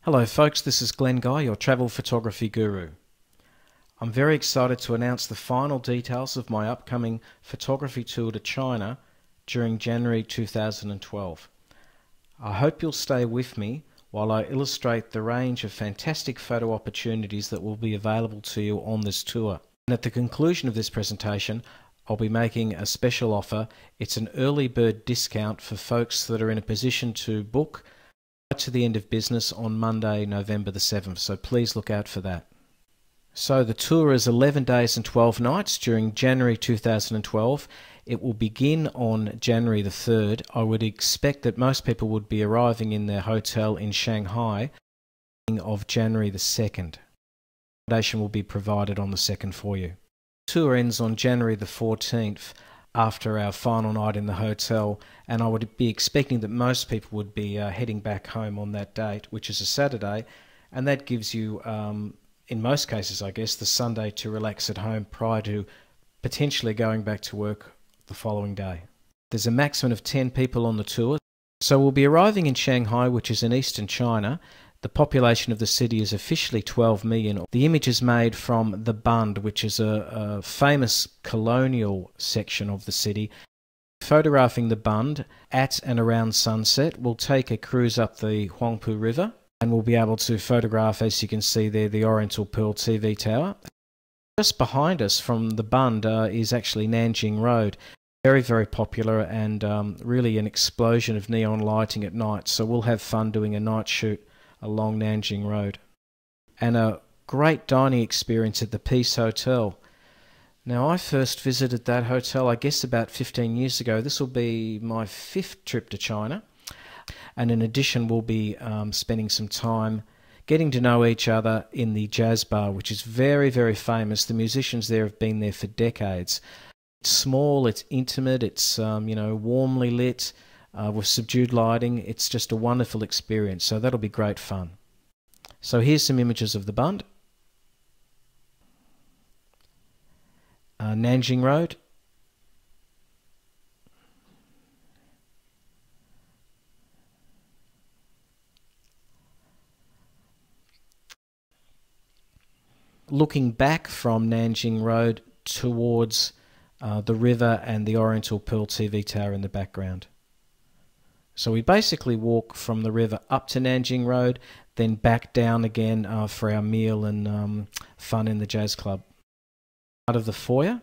Hello folks, this is Glenn Guy, your travel photography guru. I'm very excited to announce the final details of my upcoming photography tour to China during January 2012. I hope you'll stay with me while I illustrate the range of fantastic photo opportunities that will be available to you on this tour. And at the conclusion of this presentation, I'll be making a special offer. It's an early bird discount for folks that are in a position to book to the end of business on Monday, November the 7th, so please look out for that. So the tour is 11 days and 12 nights during January 2012. It will begin on January the 3rd. I would expect that most people would be arriving in their hotel in Shanghai of January the 2nd. Accommodation will be provided on the 2nd for you. The tour ends on January the 14th after our final night in the hotel, and I would be expecting that most people would be heading back home on that date, which is a Saturday, and that gives you, in most cases I guess, the Sunday to relax at home prior to potentially going back to work the following day. There's a maximum of 10 people on the tour, so we'll be arriving in Shanghai, which is in eastern China. The population of the city is officially 12 million. The image is made from the Bund, which is a famous colonial section of the city. Photographing the Bund at and around sunset, we'll take a cruise up the Huangpu River and we'll be able to photograph, as you can see there, the Oriental Pearl TV Tower. Just behind us from the Bund is actually Nanjing Road. Very, very popular and really an explosion of neon lighting at night. So we'll have fun doing a night shoot along Nanjing Road. And a great dining experience at the Peace Hotel. Now, I first visited that hotel, I guess, about 15 years ago. This will be my 5th trip to China. And in addition, we'll be spending some time getting to know each other in the jazz bar, which is very, very famous. The musicians there have been there for decades. It's small, it's intimate, it's warmly lit, with subdued lighting. It's just a wonderful experience, so that'll be great fun. So here's some images of the Bund. Nanjing Road. Looking back from Nanjing Road towards the river and the Oriental Pearl TV Tower in the background. So we basically walk from the river up to Nanjing Road, then back down again for our meal and fun in the jazz club. Out of the foyer,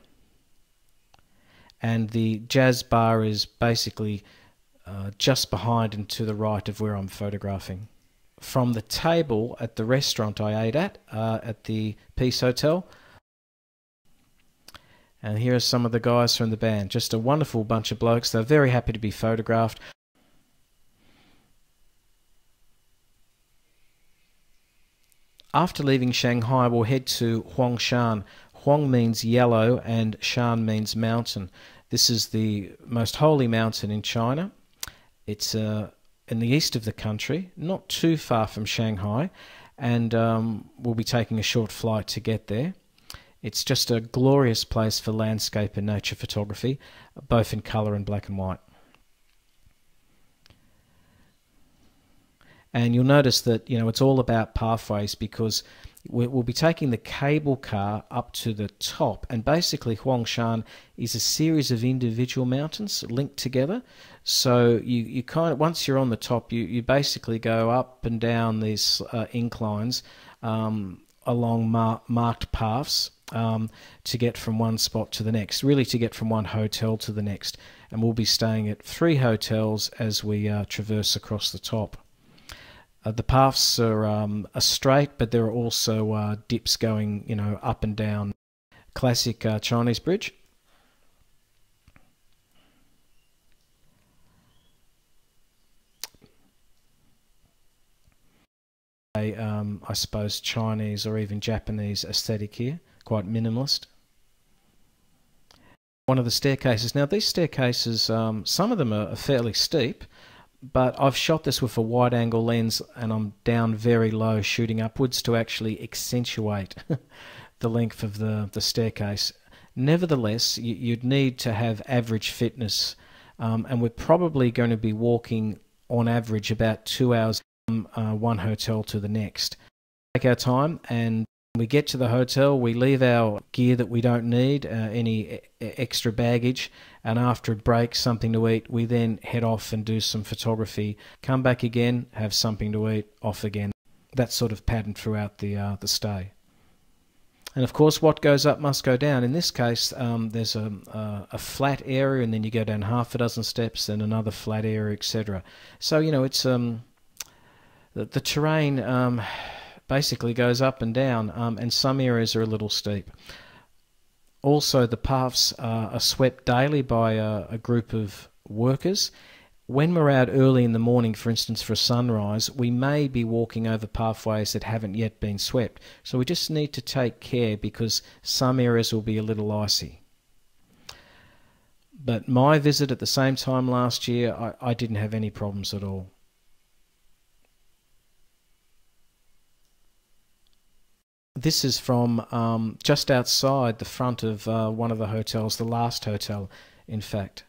and the jazz bar is basically just behind and to the right of where I'm photographing. From the table at the restaurant I ate at the Peace Hotel, and here are some of the guys from the band. Just a wonderful bunch of blokes. They're very happy to be photographed. After leaving Shanghai, we'll head to Huangshan. Huang means yellow and Shan means mountain. This is the most holy mountain in China. It's in the east of the country, not too far from Shanghai, and we'll be taking a short flight to get there. It's just a glorious place for landscape and nature photography, both in colour and black and white. And you'll notice that, it's all about pathways, because we'll be taking the cable car up to the top, and basically Huangshan is a series of individual mountains linked together. So you kind of, once you're on the top, you basically go up and down these inclines along marked paths to get from one spot to the next, really to get from one hotel to the next. And we'll be staying at 3 hotels as we traverse across the top. The paths are straight, but there are also dips going, up and down. Classic Chinese bridge. I suppose Chinese or even Japanese aesthetic here, quite minimalist. One of the staircases. Now these staircases, some of them are fairly steep, but I've shot this with a wide-angle lens and I'm down very low, shooting upwards to actually accentuate the length of the staircase. Nevertheless, you'd need to have average fitness, and we're probably going to be walking on average about 2 hours. one hotel to the next. Take our time, and we get to the hotel, we leave our gear that we don't need, any extra baggage, and after a break, something to eat, we then head off and do some photography, come back again, have something to eat, off again. That sort of pattern throughout the stay. And of course, what goes up must go down. In this case, there's a flat area, and then you go down half a dozen steps, then another flat area, etc. So, you know, it's the terrain basically goes up and down, and some areas are a little steep. Also, the paths are swept daily by a group of workers. When we're out early in the morning, for instance, for a sunrise, we may be walking over pathways that haven't yet been swept. So we just need to take care, because some areas will be a little icy. But my visit at the same time last year, I didn't have any problems at all. This is from just outside the front of one of the hotels, the last hotel, in fact.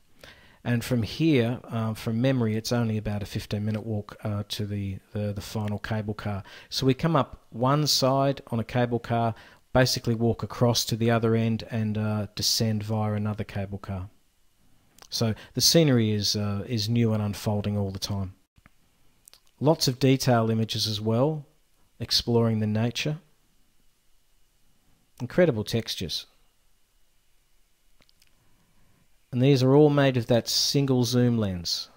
And from here, from memory, it's only about a 15-minute walk to the final cable car. So we come up one side on a cable car, basically walk across to the other end, and descend via another cable car. So the scenery is new and unfolding all the time. Lots of detail images as well, exploring the nature. Incredible textures. And these are all made of that single zoom lens.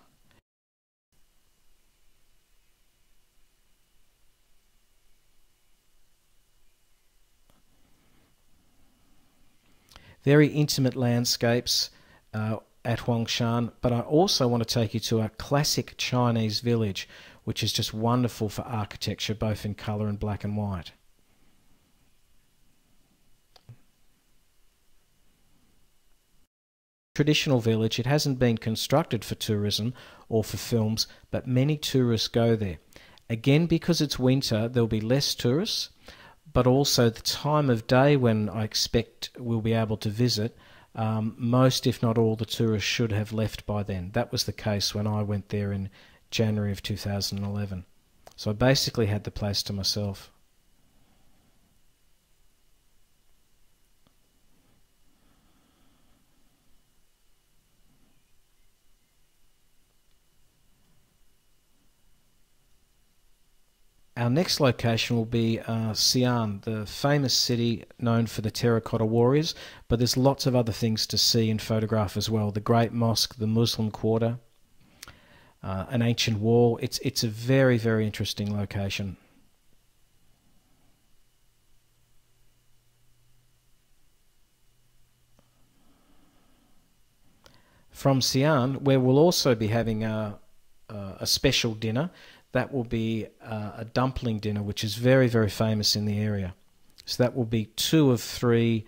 Very intimate landscapes at Huangshan, but I also want to take you to a classic Chinese village, which is just wonderful for architecture, both in colour and black and white. Traditional village. It hasn't been constructed for tourism or for films, but many tourists go there. Again, because it's winter, there'll be less tourists, but also the time of day when I expect we'll be able to visit, most if not all the tourists should have left by then. That was the case when I went there in January of 2011. So I basically had the place to myself. Our next location will be Xi'an, the famous city known for the Terracotta Warriors, but there's lots of other things to see and photograph as well. The Great Mosque, the Muslim Quarter, an ancient wall. It's a very, very interesting location. From Xi'an, where we'll also be having a special dinner. That will be a dumpling dinner, which is very, very famous in the area. So that will be 2 of 3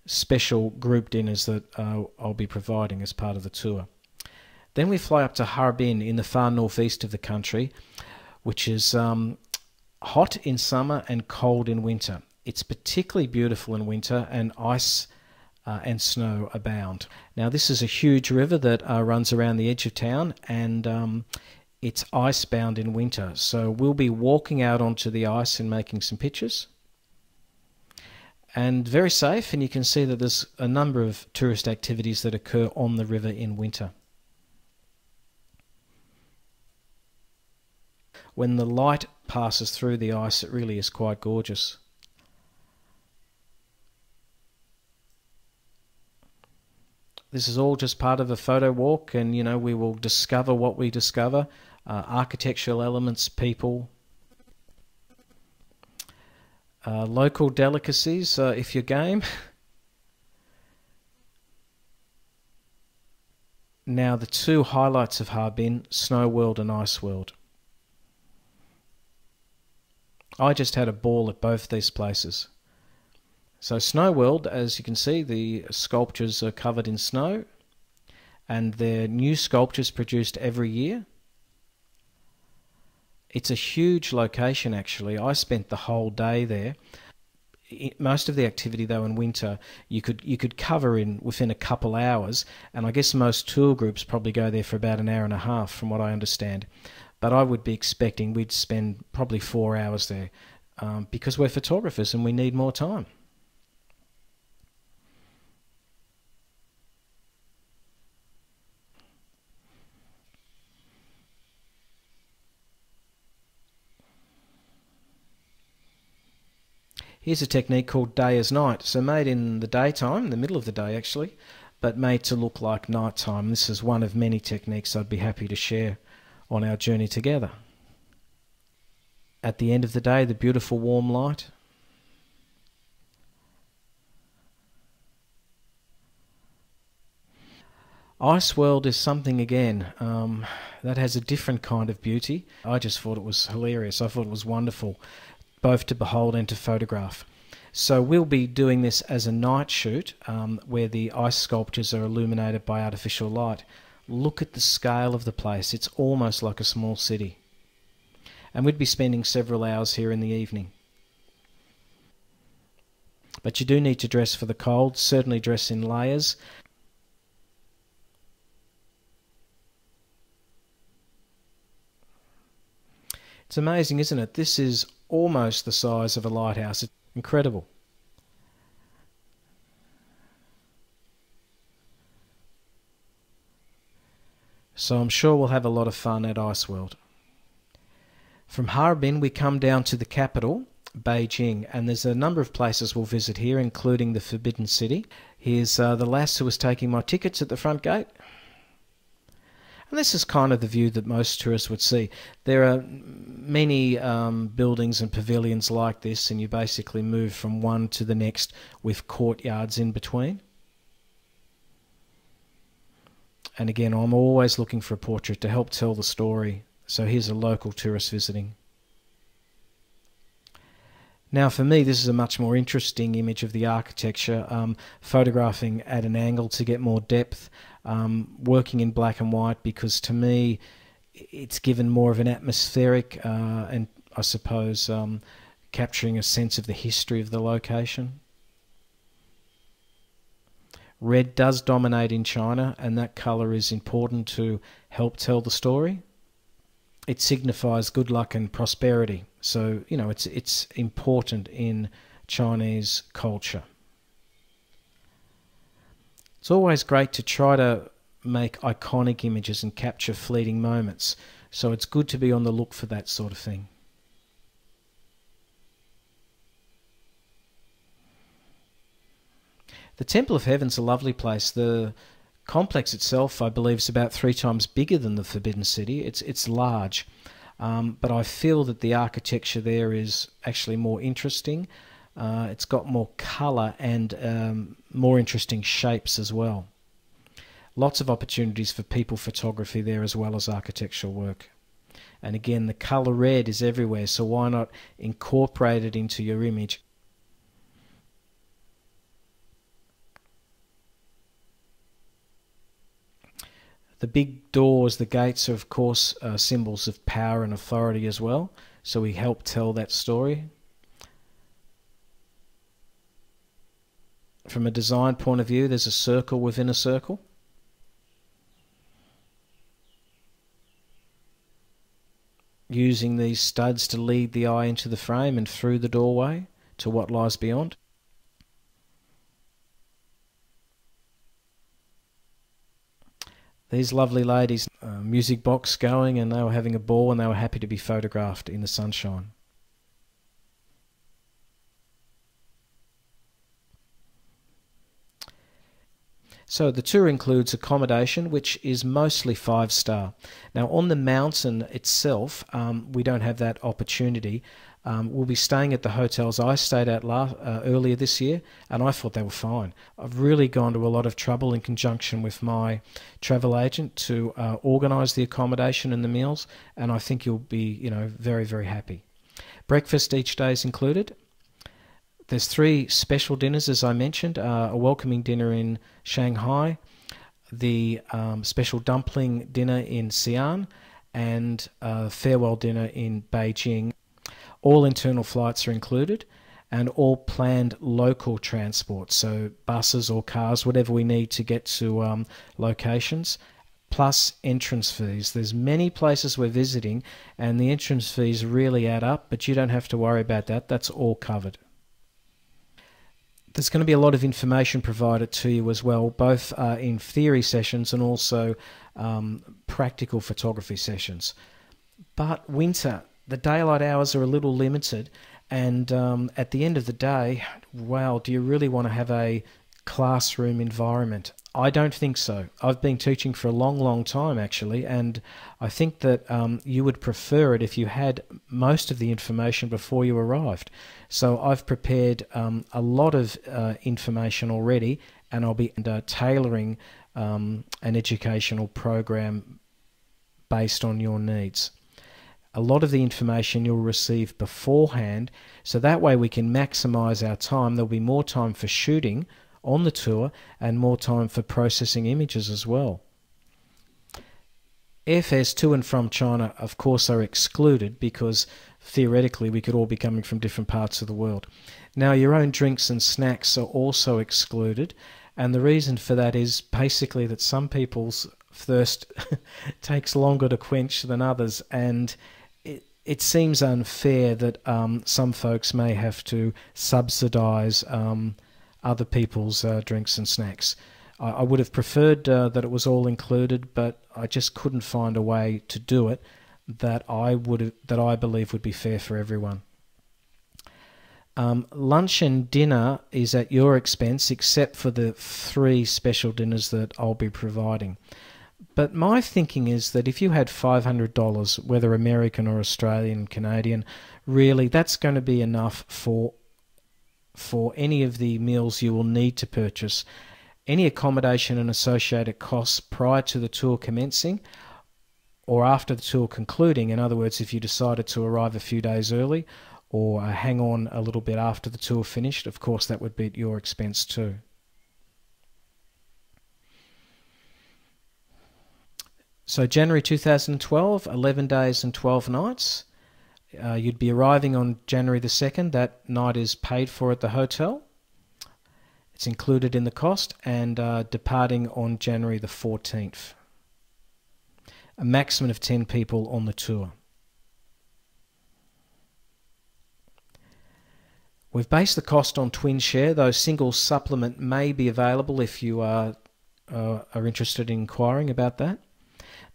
special group dinners that I'll be providing as part of the tour. Then we fly up to Harbin in the far northeast of the country, which is hot in summer and cold in winter. It's particularly beautiful in winter, and ice and snow abound. Now, this is a huge river that runs around the edge of town, and it's icebound in winter, so we'll be walking out onto the ice and making some pictures. And very safe, and you can see that there's a number of tourist activities that occur on the river in winter. When the light passes through the ice, it really is quite gorgeous. This is all just part of a photo walk, and you know, we will discover what we discover. Architectural elements, people, local delicacies if you're game. Now the 2 highlights of Harbin, Snow World and Ice World. I just had a ball at both these places. So Snow World, as you can see, the sculptures are covered in snow, and they're new sculptures produced every year. It's a huge location, actually. I spent the whole day there. Most of the activity, though, in winter, you could cover within a couple hours, and I guess most tour groups probably go there for about an hour and a half, from what I understand. but I would be expecting we'd spend probably 4 hours there, because we're photographers and we need more time. Here's a technique called day as night. So made in the daytime, in the middle of the day actually, but made to look like nighttime. This is one of many techniques I'd be happy to share on our journey together. At the end of the day, the beautiful warm light. Ice World is something again that has a different kind of beauty. I just thought it was hilarious. I thought it was wonderful, both to behold and to photograph. So we'll be doing this as a night shoot, where the ice sculptures are illuminated by artificial light. Look at the scale of the place. It's almost like a small city. And we'd be spending several hours here in the evening. But you do need to dress for the cold, certainly dress in layers. It's amazing, isn't it? This is almost the size of a lighthouse. It's incredible. So I'm sure we'll have a lot of fun at Ice World. From Harbin we come down to the capital, Beijing, and there's a number of places we'll visit here, including the Forbidden City. Here's the lass who was taking my tickets at the front gate. And this is kind of the view that most tourists would see. There are many buildings and pavilions like this, and you basically move from one to the next with courtyards in between. And again, I'm always looking for a portrait to help tell the story. So here's a local tourist visiting. Now for me, this is a much more interesting image of the architecture, photographing at an angle to get more depth, working in black and white because to me it's given more of an atmospheric and I suppose capturing a sense of the history of the location. Red does dominate in China, and that colour is important to help tell the story. It signifies good luck and prosperity. So, you know, it's important in Chinese culture. It's always great to try to make iconic images and capture fleeting moments. So it's good to be on the look for that sort of thing. The Temple of Heaven's a lovely place. The complex itself, I believe, is about 3 times bigger than the Forbidden City. It's large, but I feel that the architecture there is actually more interesting. It's got more colour and more interesting shapes as well. Lots of opportunities for people photography there as well as architectural work. And again, the colour red is everywhere, so why not incorporate it into your image? The big doors, the gates, are of course symbols of power and authority as well, so we help tell that story. From a design point of view, there's a circle within a circle. Using these studs to lead the eye into the frame and through the doorway to what lies beyond. These lovely ladies, music box going, and they were having a ball and they were happy to be photographed in the sunshine. So the tour includes accommodation, which is mostly 5-star. Now on the mountain itself, we don't have that opportunity. We'll be staying at the hotels I stayed at earlier this year, and I thought they were fine. I've really gone to a lot of trouble in conjunction with my travel agent to organise the accommodation and the meals, and I think you'll be, very, very happy. Breakfast each day is included. There's 3 special dinners, as I mentioned, a welcoming dinner in Shanghai, the special dumpling dinner in Xi'an, and a farewell dinner in Beijing. All internal flights are included, and all planned local transport, so buses or cars, whatever we need to get to locations, plus entrance fees. There's many places we're visiting and the entrance fees really add up, but you don't have to worry about that. That's all covered. There's going to be a lot of information provided to you as well, both in theory sessions and also practical photography sessions. But winter, the daylight hours are a little limited, and at the end of the day, wow, do you really want to have a classroom environment? I don't think so. I've been teaching for a long time actually, and I think that you would prefer it if you had most of the information before you arrived. So I've prepared a lot of information already, and I'll be tailoring an educational program based on your needs. A lot of the information you'll receive beforehand, so that way we can maximize our time. There'll be more time for shooting on the tour and more time for processing images as well. Airfares to and from China, of course, are excluded because theoretically we could all be coming from different parts of the world. Now, your own drinks and snacks are also excluded, and the reason for that is basically that some people's thirst takes longer to quench than others, and it seems unfair that some folks may have to subsidize other people's drinks and snacks. I would have preferred that it was all included, but I just couldn't find a way to do it that I believe would be fair for everyone. Lunch and dinner is at your expense, except for the 3 special dinners that I'll be providing. But my thinking is that if you had $500, whether American or Australian, Canadian, really that's going to be enough for any of the meals you will need to purchase. Any accommodation and associated costs prior to the tour commencing or after the tour concluding, in other words, if you decided to arrive a few days early or hang on a little bit after the tour finished, of course that would be at your expense too. So January 2012, 11 days and 12 nights. You'd be arriving on January the 2nd. That night is paid for at the hotel. It's included in the cost, and departing on January the 14th. A maximum of 10 people on the tour. We've based the cost on twin share, though single supplement may be available if you are interested in inquiring about that.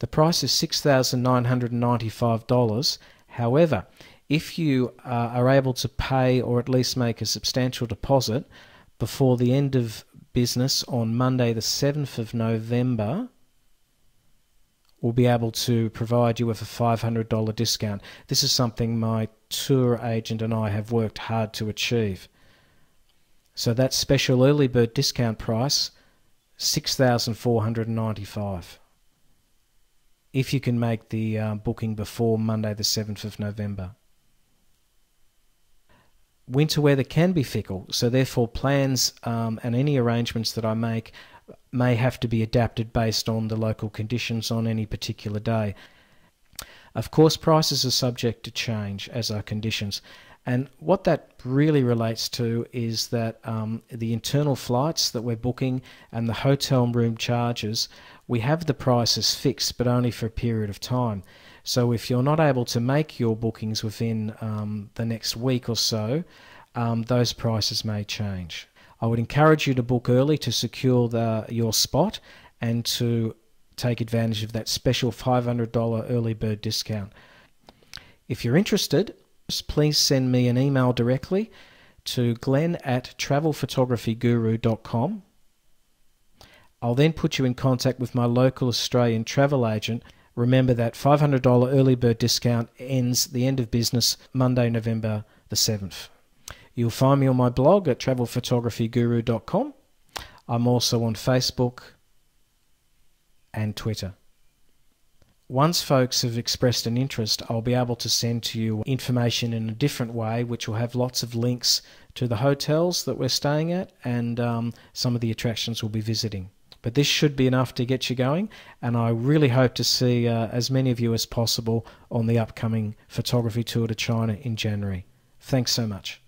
The price is $6,995. However, if you are able to pay or at least make a substantial deposit before the end of business on Monday the 7th of November, we'll be able to provide you with a $500 discount. This is something my tour agent and I have worked hard to achieve. So that special early bird discount price, $6,495. If you can make the booking before Monday the 7th of November. Winter weather can be fickle, so therefore plans and any arrangements that I make may have to be adapted based on the local conditions on any particular day. Of course, prices are subject to change, as are conditions. And what that really relates to is that the internal flights that we're booking and the hotel room charges, we have the prices fixed, but only for a period of time. So if you're not able to make your bookings within the next week or so, those prices may change. I would encourage you to book early to secure your spot and to take advantage of that special $500 early bird discount. If you're interested, please send me an email directly to glenn@travelphotographyguru.com. I'll then put you in contact with my local Australian travel agent. Remember that $500 early bird discount ends the end of business Monday, November the 7th. You'll find me on my blog at travelphotographyguru.com. I'm also on Facebook and Twitter. Once folks have expressed an interest, I'll be able to send to you information in a different way, which will have lots of links to the hotels that we're staying at and some of the attractions we'll be visiting. But this should be enough to get you going, and I really hope to see as many of you as possible on the upcoming photography tour to China in January. Thanks so much.